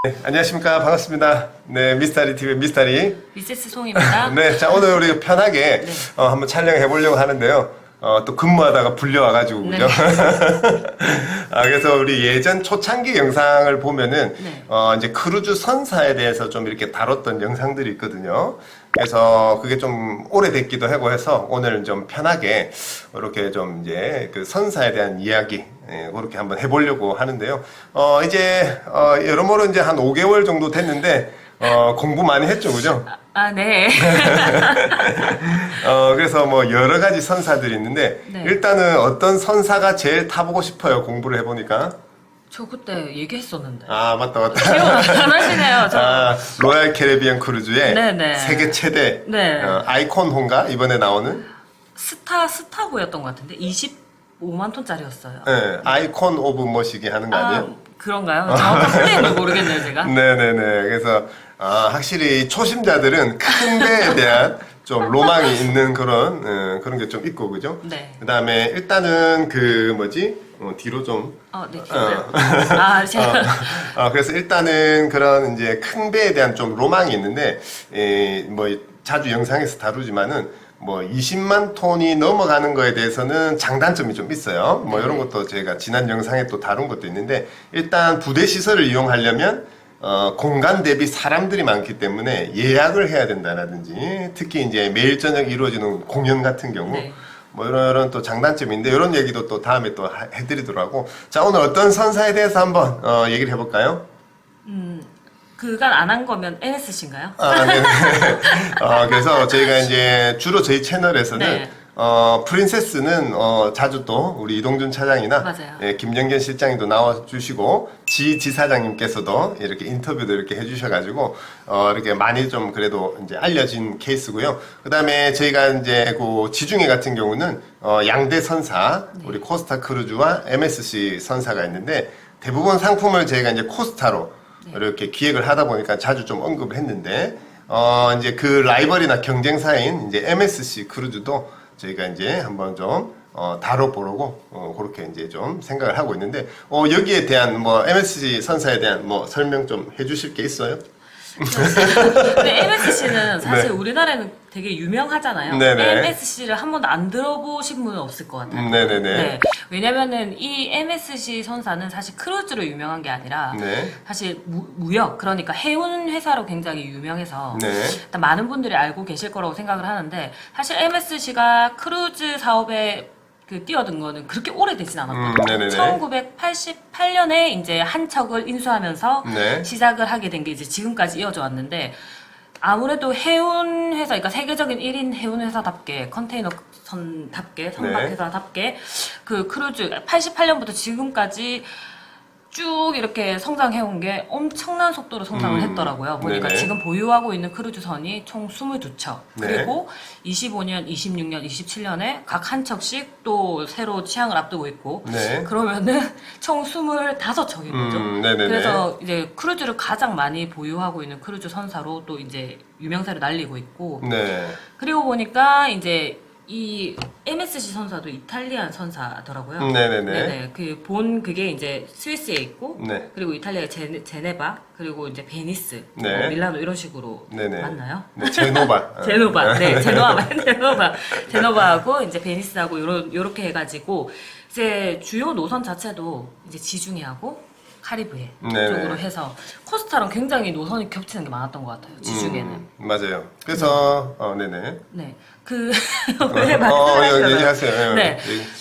네, 안녕하십니까. 반갑습니다. 네, 미스터리 TV 미스터리. 미세스 송입니다. 네, 자, 오늘 우리 편하게 네. 한번 촬영해 보려고 하는데요. 또 근무하다가 불려와가지고, 네. 그죠? 그래서 우리 예전 초창기 영상을 보면은, 네. 이제 크루즈 선사에 대해서 좀 이렇게 다뤘던 영상들이 있거든요. 그래서 그게 좀 오래됐기도 하고 해서 오늘 좀 편하게 이렇게 좀 이제 그 선사에 대한 이야기, 그렇게 한번 해보려고 하는데요. 이제, 여러모로 이제 한 5개월 정도 됐는데, 공부 많이 했죠, 그죠? 네. 그래서 뭐 여러 가지 선사들이 있는데, 네. 일단은 어떤 선사가 제일 타보고 싶어요, 공부를 해보니까? 저 그때 얘기했었는데. 아, 맞다. 기억 안 나시네요. 저. 로얄 캐리비안 크루즈의 네네. 세계 최대 네. 아이콘호인가? 이번에 나오는? 스타고였던 것 같은데 25만 톤짜리였어요. 네, 아이콘 오브 머시기 하는 거 아니에요? 그런가요? 정확한 플레이는 모르겠네요, 제가. 네네네. 그래서 확실히 초심자들은 큰 배에 대한 좀 로망이 있는 그런 게 좀 있고, 그죠? 네. 그 다음에 일단은 그 뭐지? 뒤로 좀. 네, 기억나요. 제가. 그래서 일단은 그런 이제 큰 배에 대한 좀 로망이 있는데, 뭐 자주 영상에서 다루지만은 뭐 20만 톤이 넘어가는 거에 대해서는 장단점이 좀 있어요. 뭐 이런 것도 제가 지난 영상에 또 다룬 것도 있는데, 일단 부대 시설을 이용하려면 공간 대비 사람들이 많기 때문에 예약을 해야 된다라든지, 특히 이제 매일 저녁 이루어지는 공연 같은 경우, 네. 뭐 이런 또 장단점인데, 이런 얘기도 또 다음에 또 해드리도록 하고. 자, 오늘 어떤 선사에 대해서 한번 얘기를 해볼까요? 그간 안 한 거면 NSC인가요? 네. 그래서 저희가 이제 주로 저희 채널에서는 네. 프린세스는 자주 또 우리 이동준 차장이나 맞아요. 김정견 실장님도 나와주시고 지사장님께서도 이렇게 인터뷰도 이렇게 해주셔가지고 이렇게 많이 좀 그래도 이제 알려진 케이스고요. 그 다음에 저희가 이제 그 지중해 같은 경우는 양대 선사, 우리 코스타 크루즈와 MSC 선사가 있는데, 대부분 상품을 저희가 이제 코스타로 이렇게 기획을 하다 보니까 자주 좀 언급을 했는데, 이제 그 라이벌이나 경쟁사인 이제 MSC 크루즈도 저희가 이제 한번 좀 다뤄보려고 그렇게 이제 좀 생각을 하고 있는데, 여기에 대한 뭐 MSC 선사에 대한 뭐 설명 좀 해주실 게 있어요? 근데 MSC는 사실 네. 우리나라에는 되게 유명하잖아요. 네네. MSC를 한 번도 안 들어보신 분은 없을 것 같아요. 네네네. 네. 왜냐면은 이 MSC 선사는 사실 크루즈로 유명한 게 아니라 네. 사실 무역, 그러니까 해운 회사로 굉장히 유명해서 네. 일단 많은 분들이 알고 계실 거라고 생각을 하는데, 사실 MSC가 크루즈 사업에 뛰어든 거는 그렇게 오래되진 않았거든요. 네네네. 1988년에 이제 한 척을 인수하면서 네. 시작을 하게 된 게 이제 지금까지 이어져 왔는데, 아무래도 해운 회사, 그러니까 세계적인 1인 해운 회사답게, 컨테이너 선답게, 선박 네. 회사답게 그 크루즈 88년부터 지금까지 쭉 이렇게 성장해온 게 엄청난 속도로 성장을 했더라고요. 보니까 네네. 지금 보유하고 있는 크루즈선이 총 22척. 네. 그리고 25년, 26년, 27년에 각 한 척씩 또 새로 취항을 앞두고 있고. 네. 그러면은 총 25척인 거죠. 네네네. 그래서 이제 크루즈를 가장 많이 보유하고 있는 크루즈 선사로 또 이제 유명세를 날리고 있고. 네. 그리고 보니까 이제 이 MSC 선사도 이탈리안 선사더라고요. 네네네. 네네. 그게 이제 스위스에 있고, 네. 그리고 이탈리아의 제네바, 그리고 이제 베니스, 네. 뭐 밀라노 이런 식으로 네네. 맞나요? 네, 제노바. 제노바, 네, 제노바하고 이제 베니스하고 요렇게 해가지고 이제 주요 노선 자체도 이제 지중해하고 카리브해 네네. 쪽으로 해서 코스타랑 굉장히 노선이 겹치는 게 많았던 것 같아요. 지중해는. 맞아요. 그래서 네네. 네. 왜 말씀하시잖아요. 얘기하세요. 네.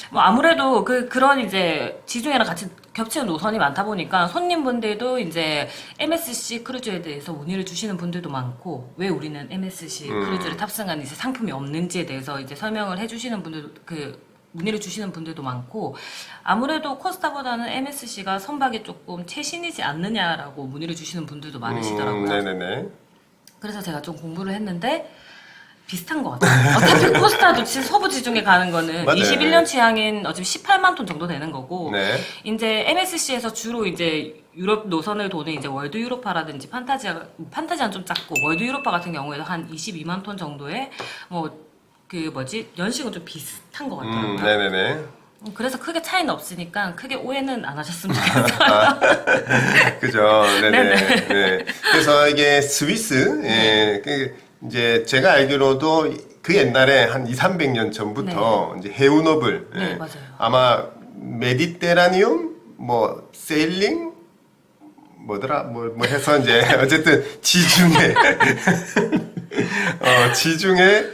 뭐 아무래도 그런 이제 지중해랑 같이 겹치는 노선이 많다 보니까 손님분들도 이제 MSC 크루즈에 대해서 문의를 주시는 분들도 많고, 왜 우리는 MSC 크루즈를 탑승한 이제 상품이 없는지에 대해서 이제 설명을 해주시는 분들도 문의를 주시는 분들도 많고, 아무래도 코스타보다는 MSC가 선박이 조금 최신이지 않느냐라고 문의를 주시는 분들도 많으시더라고요. 네네네. 그래서 제가 좀 공부를 했는데 비슷한 것 같아요. 어차피 코스타도 서부 지중해 가는 거는 맞아요. 21년 취향인 어차피 18만 톤 정도 되는 거고, 네. 이제 MSC에서 주로 이제 유럽 노선을 도는 이제 월드 유로파라든지 판타지아는 좀 작고, 월드 유로파 같은 경우에도 한 22만 톤 정도의 연식은 좀 비슷한 것 같더라고요. 네네네. 그래서 크게 차이는 없으니까 크게 오해는 안 하셨으면 좋겠어요. 그죠. 네네. 네네. 네. 그래서 이게 스위스, 예, 이제 제가 알기로도 그 옛날에 한 200~300년 전부터 이제 해운업을, 네, 예, 맞아요. 아마 메디테라니움, 뭐, 세일링, 뭐더라, 뭐 해서 이제, 어쨌든 지중해, 지중해,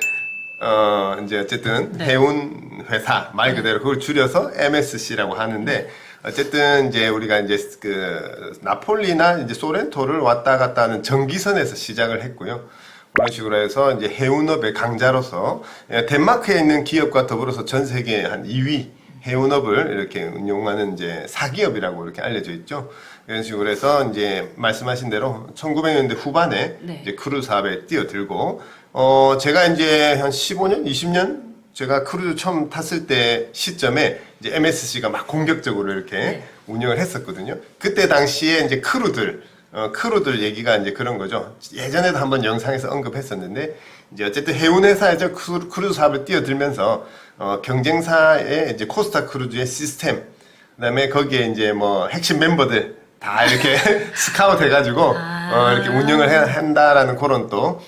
이제 어쨌든 네. 해운 회사 말 그대로 그걸 줄여서 MSC라고 하는데 어쨌든 이제 우리가 이제 그 나폴리나 이제 소렌토를 왔다 갔다 하는 전기선에서 시작을 했고요. 그런 식으로 해서 이제 해운업의 강자로서 덴마크에 있는 기업과 더불어서 전 세계 한 2위 해운업을 이렇게 운용하는 이제 사기업이라고 이렇게 알려져 있죠. 이런 식으로 해서 이제 말씀하신 대로 1900년대 후반에 네. 이제 크루즈 사업에 뛰어들고 제가 이제 한 15년, 20년 제가 크루즈 처음 탔을 때 시점에 이제 MSC가 막 공격적으로 이렇게 네. 운영을 했었거든요. 그때 당시에 이제 크루들 얘기가 이제 그런 거죠. 예전에도 한번 영상에서 언급했었는데 이제 어쨌든 해운회사에서 크루즈 사업을 뛰어들면서 경쟁사의 이제 코스타 크루즈의 시스템, 그다음에 거기에 이제 뭐 핵심 멤버들 다 이렇게 스카우트 해가지고 이렇게 운영을 한다라는 그런 또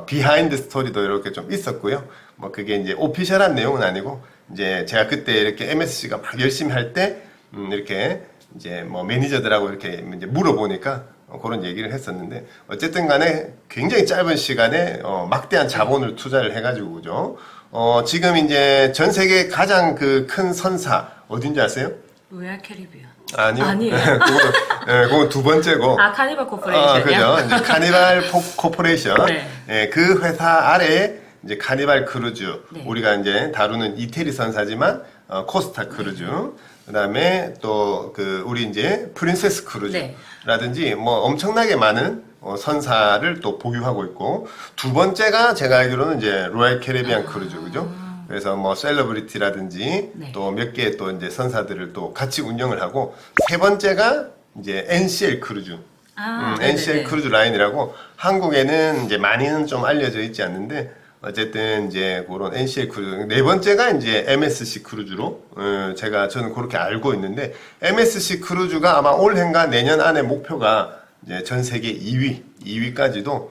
비하인드 스토리도 이렇게 좀 있었고요. 뭐 그게 이제 오피셜한 내용은 아니고 이제 제가 그때 이렇게 MSC가 막 열심히 할 때 이렇게 이제 뭐 매니저들하고 이렇게 이제 물어보니까 그런 얘기를 했었는데 어쨌든 간에 굉장히 짧은 시간에 막대한 자본을 투자를 해가지고 그죠. 지금 이제 전 세계 가장 그 큰 선사 어딘지 아세요? 로얄 캐리비안. 아니요. 아니에요. 그건 두 번째고. 카니발 코퍼레이션이요? 그죠. 이제 카니발 코퍼레이션. 네. 예, 그 회사 아래에 이제 카니발 크루즈. 네. 우리가 이제 다루는 이태리 선사지만, 코스타 크루즈. 그다음에 또 우리 이제 프린세스 크루즈라든지 뭐 엄청나게 많은 선사를 또 보유하고 있고 두 번째가 제가 알기로는 이제 로얄 캐리비안 크루즈 그죠? 그래서 뭐 셀러브리티라든지 네. 또 몇 개의 또 이제 선사들을 또 같이 운영을 하고 세 번째가 이제 NCL 크루즈. NCL 네네네. 크루즈 라인이라고 한국에는 이제 많이는 좀 알려져 있지 않는데 어쨌든 이제 그런 NCL 크루즈 네 번째가 이제 MSC 크루즈로 저는 그렇게 알고 있는데 MSC 크루즈가 아마 올해인가 내년 안에 목표가 이제 전 세계 2위까지도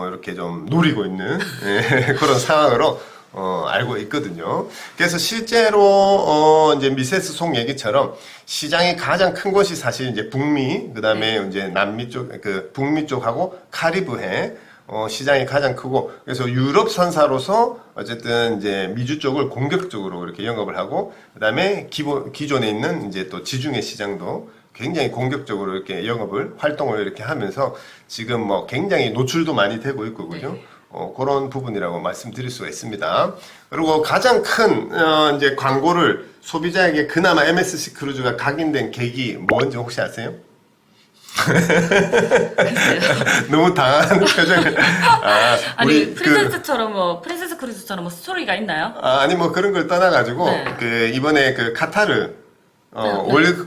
이렇게 좀 노리고 있는 그런 상황으로 알고 있거든요. 그래서 실제로 이제 미세스 송 얘기처럼 시장이 가장 큰 곳이 사실 이제 북미, 그다음에 이제 남미 쪽, 북미 쪽하고 카리브해 시장이 가장 크고 그래서 유럽 선사로서 어쨌든 이제 미주 쪽을 공격적으로 이렇게 영업을 하고 그다음에 기존에 있는 이제 또 지중해 시장도 굉장히 공격적으로 이렇게 활동을 이렇게 하면서 지금 뭐 굉장히 노출도 많이 되고 있고 그죠? 네. 그런 부분이라고 말씀드릴 수가 있습니다. 그리고 가장 큰 이제 광고를 소비자에게 그나마 MSC 크루즈가 각인된 계기 뭔지 혹시 아세요? 너무 당황하는 표정을. 아니 프린세스 크루즈처럼 뭐 스토리가 있나요? 아니 뭐 그런 걸 떠나가지고 네. 이번에 카타르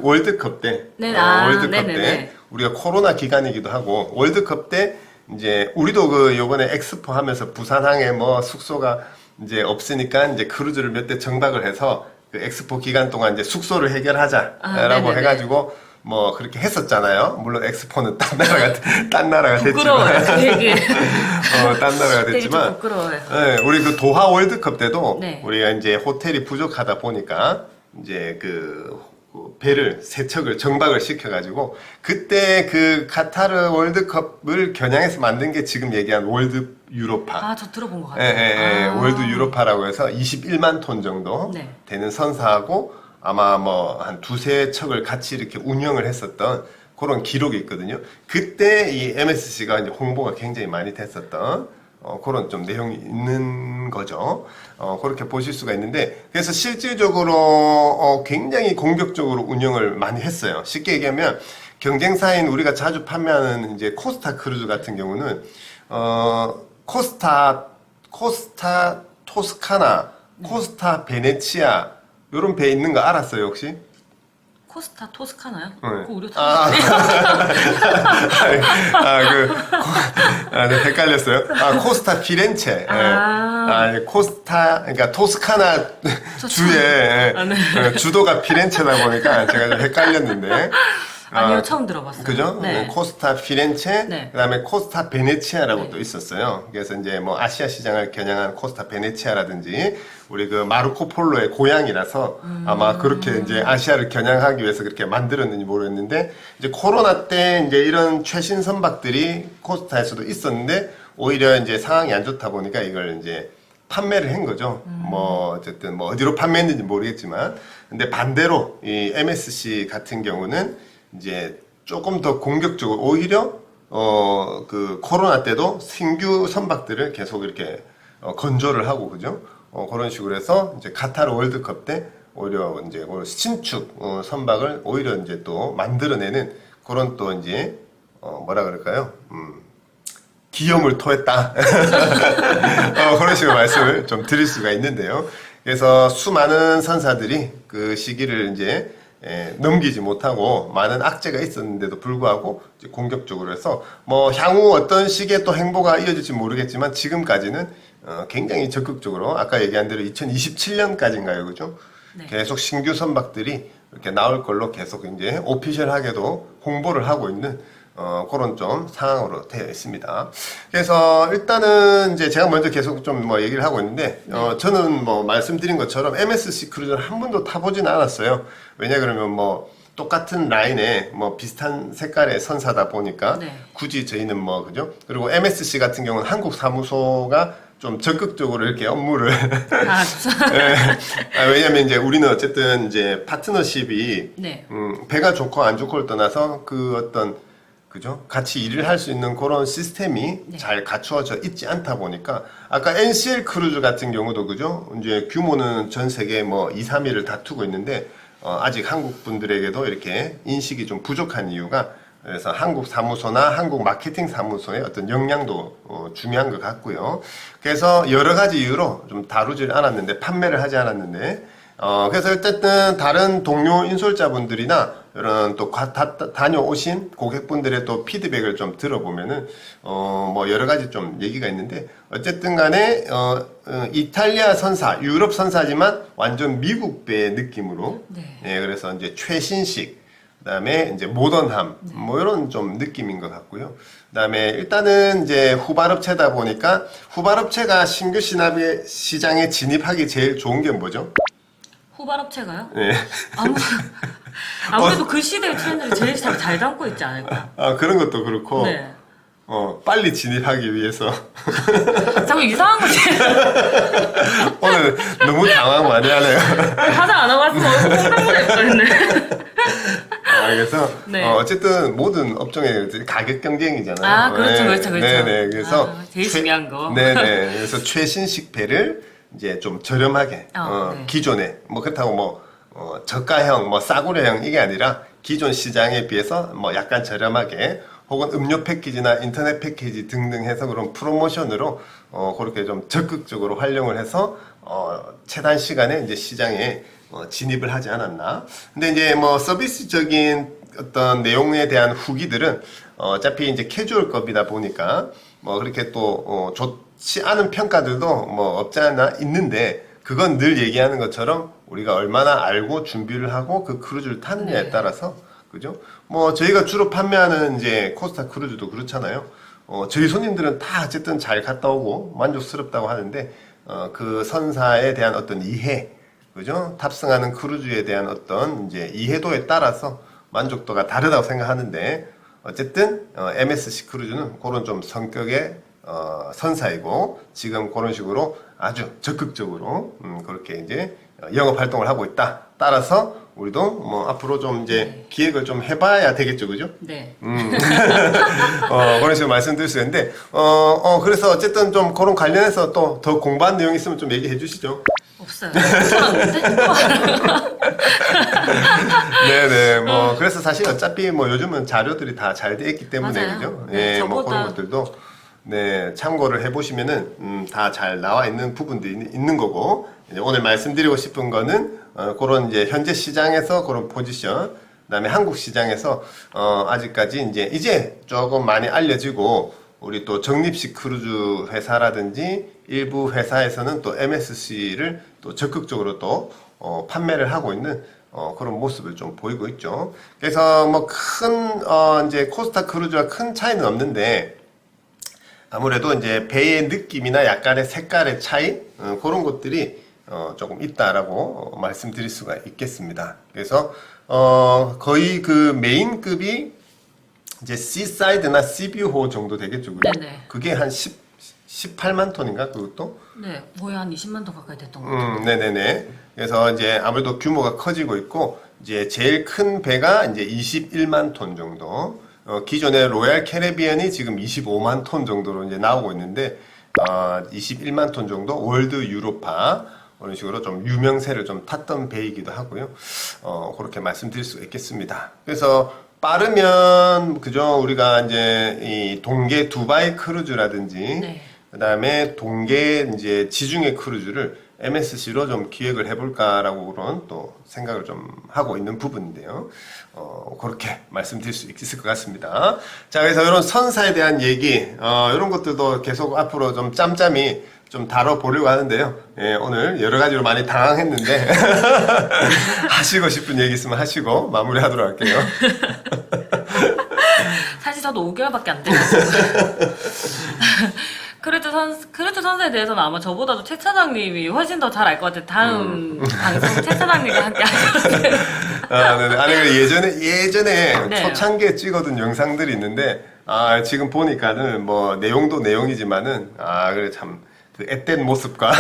월드컵 때 네, 월드컵 네네네. 때 우리가 코로나 기간이기도 하고 월드컵 때 이제 우리도 요번에 엑스포 하면서 부산항에 뭐 숙소가 이제 없으니까 이제 크루즈를 몇 대 정박을 해서 그 엑스포 기간 동안 이제 숙소를 해결하자라고 네네네. 해가지고 뭐 그렇게 했었잖아요. 물론 엑스포는 딴 나라가 부끄러워요. 됐지만 되게 딴 나라가 되게 좀 됐지만 부끄러워요. 네, 우리 그 도하 월드컵 때도 네. 우리가 이제 호텔이 부족하다 보니까 이제 그 배를 세 척을 정박을 시켜가지고 그때 그 카타르 월드컵을 겨냥해서 만든 게 지금 얘기한 월드 유로파. 저 들어본 것 예, 같아요. 월드 유로파라고 해서 21만 톤 정도 네. 되는 선사하고 아마 뭐 한 두세 척을 같이 이렇게 운영을 했었던 그런 기록이 있거든요. 그때 이 MSC가 이제 홍보가 굉장히 많이 됐었던 그런 좀 내용이 있는 거죠. 그렇게 보실 수가 있는데, 그래서 실질적으로, 굉장히 공격적으로 운영을 많이 했어요. 쉽게 얘기하면, 경쟁사인 우리가 자주 판매하는 이제 코스타 크루즈 같은 경우는, 코스타 토스카나, 코스타 베네치아, 요런 배 있는 거 알았어요, 혹시? 코스타 토스카나요? 네. 그거 우리 네, 헷갈렸어요. 코스타 피렌체. 코스타, 그러니까 토스카나 주에 네. 주도가 피렌체다 보니까 제가 좀 헷갈렸는데. 아니요, 처음 들어봤어요. 그죠? 네. 코스타 피렌체, 네. 그다음에 코스타 베네치아라고 네. 또 있었어요. 그래서 이제 뭐 아시아 시장을 겨냥한 코스타 베네치아라든지 우리 그 마르코 폴로의 고향이라서 아마 그렇게 이제 아시아를 겨냥하기 위해서 그렇게 만들었는지 모르겠는데 이제 코로나 때 이제 이런 최신 선박들이 코스타에서도 있었는데 오히려 이제 상황이 안 좋다 보니까 이걸 이제 판매를 한 거죠. 뭐 어쨌든 뭐 어디로 판매했는지 모르겠지만 근데 반대로 이 MSC 같은 경우는 이제 조금 더 공격적으로 오히려 그 코로나 때도 신규 선박들을 계속 이렇게 건조를 하고 그죠? 그런 식으로 해서 이제 카타르 월드컵 때 오히려 이제 신축 선박을 오히려 이제 또 만들어내는 그런 또 이제 뭐라 그럴까요? 기염을 토했다. 그런 식으로 말씀을 좀 드릴 수가 있는데요. 그래서 수많은 선사들이 그 시기를 이제 넘기지 못하고 많은 악재가 있었는데도 불구하고 이제 공격적으로 해서 뭐 향후 어떤 식의 또 행보가 이어질지 모르겠지만 지금까지는 굉장히 적극적으로 아까 얘기한 대로 2027년까지인가요, 그죠? 네. 계속 신규 선박들이 이렇게 나올 걸로 계속 이제 오피셜하게도 홍보를 하고 있는 그런 좀 상황으로 되어 있습니다. 그래서 일단은 이제 제가 먼저 계속 좀 뭐 얘기를 하고 있는데, 저는 뭐 말씀드린 것처럼 MSC 크루즈를 한 번도 타보진 않았어요. 왜냐 그러면 뭐 똑같은 라인에 뭐 비슷한 색깔의 선사다 보니까 네. 굳이 저희는 뭐 그죠? 그리고 MSC 같은 경우는 한국 사무소가 좀 적극적으로 이렇게 업무를 왜냐면 이제 우리는 어쨌든 이제 파트너십이 네. 배가 좋고 안 좋고를 떠나서 그 어떤 그죠? 같이 일을 할 수 있는 그런 시스템이 네. 잘 갖추어져 있지 않다 보니까 아까 NCL 크루즈 같은 경우도 그죠? 이제 규모는 전 세계 뭐 2, 3위를 다투고 있는데 아직 한국 분들에게도 이렇게 인식이 좀 부족한 이유가 그래서 한국 사무소나 한국 마케팅 사무소의 어떤 역량도 중요한 것 같고요. 그래서 여러 가지 이유로 좀 다루질 않았는데 판매를 하지 않았는데 그래서 어쨌든 다른 동료 인솔자분들이나 이런 또 다녀오신 고객분들의 또 피드백을 좀 들어보면은 뭐 여러 가지 좀 얘기가 있는데 어쨌든 간에 이탈리아 선사, 유럽 선사지만 완전 미국배 느낌으로 네. 예, 그래서 이제 최신식 그다음에 이제 모던함 뭐 이런 좀 느낌인 것 같고요. 그다음에 일단은 이제 후발업체다 보니까 후발업체가 신규 시장에 진입하기 제일 좋은 게 뭐죠? 후발업체가요? 네. 아무래도 그 시대의 트렌드를 제일 잘 담고 있지 않을까? 그런 것도 그렇고 네. 빨리 진입하기 위해서 자꾸 이상한 거지. 오늘 너무 당황 많이 하네요. 화장 안 하고 왔으면 콩당무를 했거든요. 그래서 네. 어쨌든 모든 업종의 가격 경쟁이잖아요. 그렇죠. 네네. 그래서 제일 중요한 거. 네네. 그래서 최신식 배를 이제 좀 저렴하게 네. 기존에 뭐 그렇다고 뭐 저가형 뭐 싸구려형 이게 아니라 기존 시장에 비해서 뭐 약간 저렴하게 혹은 음료 패키지나 인터넷 패키지 등등 해서 그런 프로모션으로 그렇게 좀 적극적으로 활용을 해서 최단 시간에 이제 시장에 진입을 하지 않았나. 근데 이제 뭐 서비스적인 어떤 내용에 대한 후기들은 어차피 이제 캐주얼급이다 보니까 뭐 그렇게 또 좋지 않은 평가들도 뭐 없지 않아 있는데 그건 늘 얘기하는 것처럼 우리가 얼마나 알고 준비를 하고 그 크루즈를 타느냐에 네. 따라서 그죠? 뭐 저희가 주로 판매하는 이제 코스타 크루즈도 그렇잖아요. 저희 손님들은 다 어쨌든 잘 갔다 오고 만족스럽다고 하는데 그 선사에 대한 어떤 이해, 그죠? 탑승하는 크루즈에 대한 어떤 이제 이해도에 따라서 만족도가 다르다고 생각하는데 어쨌든 MSC 크루즈는 그런 좀 성격의 선사이고 지금 그런 식으로 아주 적극적으로 그렇게 이제 영업 활동을 하고 있다. 따라서 우리도 뭐 앞으로 좀 이제 기획을 좀 해봐야 되겠죠, 그죠? 네. 그런 식으로 말씀드릴 수 있는데, 그래서 어쨌든 좀 그런 관련해서 또 더 공부한 내용이 있으면 좀 얘기해 주시죠. 없어요. 네네, 뭐, 그래서 사실 어차피 뭐 요즘은 자료들이 다 잘 돼 있기 때문에, 맞아요. 그죠? 네, 예, 뭐 저보다- 그런 것들도, 네, 참고를 해보시면은, 다 잘 나와 있는 부분들이 있는 거고, 이제 오늘 말씀드리고 싶은 거는, 그런 이제 현재 시장에서 그런 포지션, 그다음에 한국 시장에서 아직까지 이제 조금 많이 알려지고 우리 또 적립식 크루즈 회사라든지 일부 회사에서는 또 MSC를 또 적극적으로 또 판매를 하고 있는 그런 모습을 좀 보이고 있죠. 그래서 뭐 큰 이제 코스타 크루즈와 큰 차이는 없는데 아무래도 이제 배의 느낌이나 약간의 색깔의 차이 그런 것들이 조금 있다라고 말씀드릴 수가 있겠습니다. 그래서 거의 그 메인급이 이제 C사이드나 CB호 정도 되겠죠. 그죠? 네네. 그게 한 18만 톤인가 그것도? 네, 거의 한 20만 톤 가까이 됐던 것 같아요. 네네네. 그래서 이제 아무래도 규모가 커지고 있고 이제 제일 큰 배가 이제 21만 톤 정도. 기존의 로얄 캐리비안이 지금 25만 톤 정도로 이제 나오고 있는데 21만 톤 정도 월드 유로파 그런 식으로 좀 유명세를 좀 탔던 배이기도 하고요. 그렇게 말씀드릴 수 있겠습니다. 그래서 빠르면 그죠 우리가 이제 이 동계 두바이 크루즈라든지 네. 그다음에 동계 이제 지중해 크루즈를 MSC로 좀 기획을 해볼까라고 그런 또 생각을 좀 하고 있는 부분인데요. 그렇게 말씀드릴 수 있을 것 같습니다. 자, 그래서 이런 선사에 대한 얘기, 이런 것들도 계속 앞으로 좀 짬짬이 좀 다뤄보려고 하는데요. 예, 오늘 여러 가지로 많이 당황했는데 하시고 싶은 얘기 있으면 하시고 마무리하도록 할게요. 사실 저도 5개월밖에 안 돼가지고. 크루즈 선수에 대해서는 아마 저보다도 최 차장님이 훨씬 더 잘 알 것 같아요. 다음 방송 최 차장님과 함께 하셨는데. 네네. 아니, 예전에 네. 초창기에 찍어둔 영상들이 있는데, 지금 보니까는 뭐, 내용도 내용이지만은, 그래, 참, 그 앳된 모습과.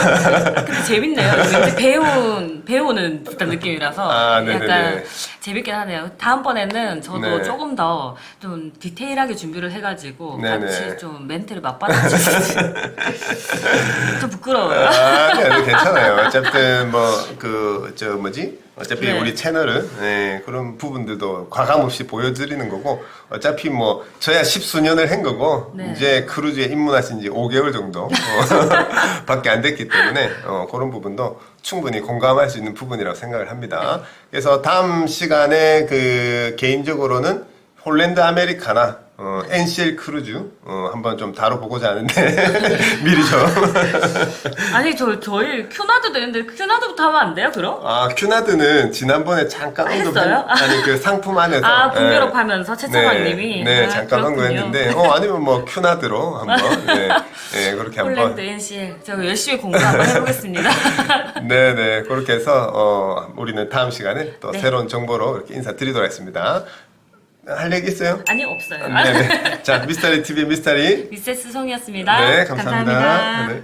근데 재밌네요. 왠지 배우는 듯한 느낌이라서 네네네. 약간 재밌긴 하네요. 다음번에는 저도 네. 조금 더 좀 디테일하게 준비를 해가지고 네네. 같이 좀 멘트를 맞받아주시지. 좀 부끄러워요. 네, 괜찮아요. 어쨌든 뭐, 어차피 네. 우리 채널은, 그런 부분들도 과감 없이 보여드리는 거고, 어차피 뭐, 저야 십수년을 한 거고, 네. 이제 크루즈에 입문하신 지 5개월 정도, 밖에 안 됐기 때문에, 그런 부분도 충분히 공감할 수 있는 부분이라고 생각을 합니다. 그래서 다음 시간에 개인적으로는 홀랜드 아메리카나, NCL 크루즈, 한번 좀 다뤄보고자 하는데, 미리 좀. 아니 저희 큐나드도 있는데 큐나드부터 하면 안 돼요 그럼? 큐나드는 지난번에 잠깐 했어요? 그 상품 안에서. 분유럽하면서 최 차장님이 네, 잠깐 그렇군요. 언급했는데, 아니면 뭐, 큐나드로 한번, 그렇게 한번. 홀랜드 NCL 제가 열심히 공부 한번 해보겠습니다. 네네, 그렇게 해서, 우리는 다음 시간에 또 네. 새로운 정보로 이렇게 인사드리도록 하겠습니다. 할 얘기 있어요? 아니 없어요. 네네. 자, 미스터리 TV 미스터리. 미세스 송이었습니다. 네, 감사합니다. 네.